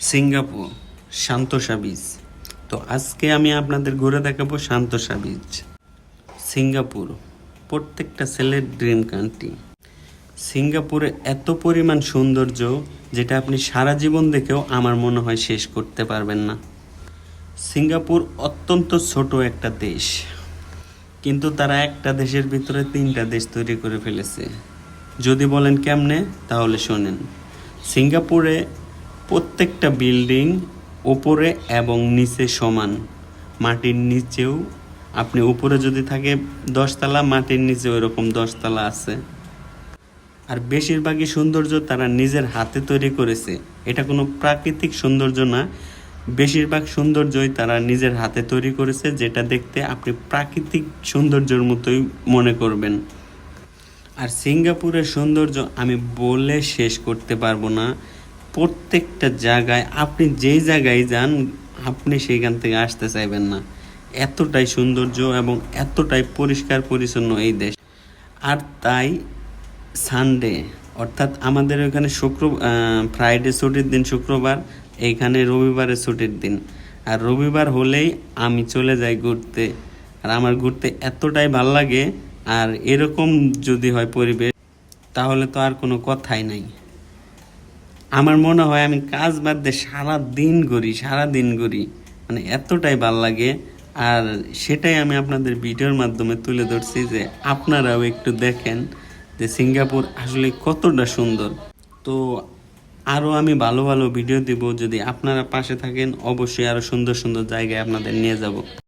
Singapore Sentosa beach. তো আজকে আমি আপনাদের ঘুরে দেখাবো সান্তোসা বিচ। সিঙ্গাপুর প্রত্যেকটা ছেলের ড্রিম কান্ট্রি। সিঙ্গাপুরে এত পরিমাণ সৌন্দর্য যেটা আপনি সারা জীবন দেখেও আমার মনে হয় শেষ করতে পারবেন না। সিঙ্গাপুর অত্যন্ত ছোট একটা দেশ, কিন্তু তারা একটা দেশের ভিতরে তিনটা দেশ তৈরি করে ফেলেছে। যদি বলেন কেমনে, তাহলে শোনেন। সিঙ্গাপুরে প্রত্যেকটা বিল্ডিং উপরে এবং নিচে সমান। মাটির নিচেও আপনি উপরে যদি থাকে 10 তলা, মাটির নিচে ওইরকম 10 তলা আছে। আর বেশিরভাগই সৌন্দর্য তারা নিজের হাতে তৈরি করেছে। এটা কোনো প্রাকৃতিক সৌন্দর্য না, বেশিরভাগ সৌন্দর্যই তারা নিজের হাতে তৈরি করেছে, যেটা দেখতে আপনি প্রাকৃতিক সৌন্দর্যের মতোই মনে করবেন। আর সিঙ্গাপুরের সৌন্দর্য আমি বলে শেষ করতে পারবো না। প্রত্যেকটা জায়গায় আপনি যেই জায়গায় যান, আপনি সেইখান থেকে আসতে চাইবেন না। এতটাই সৌন্দর্য এবং এতটাই পরিষ্কার পরিচ্ছন্ন এই দেশ। আর তাই সানডে, অর্থাৎ আমাদের ওখানে ফ্রাইডে ছুটির দিন শুক্রবার, এইখানে রবিবারের ছুটির দিন। আর রবিবার হলেই আমি চলে যাই ঘুরতে। আর আমার ঘুরতে এতটাই ভাল লাগে। আর এরকম যদি হয় পরিবেশ, তাহলে তো আর কোনো কথাই নাই। আমার মনে হয় আমি কাজ বাদ দিয়ে সারাদিন ঘুরি, মানে এতটাই ভাল লাগে। আর সেটাই আমি আপনাদের ভিডিওর মাধ্যমে তুলে ধরছি, যে আপনারাও একটু দেখেন যে সিঙ্গাপুর আসলে কতটা সুন্দর। তো আরও আমি ভালো ভালো ভিডিও দিব। যদি আপনারা পাশে থাকেন, অবশ্যই আরও সুন্দর সুন্দর জায়গায় আপনাদের নিয়ে যাব।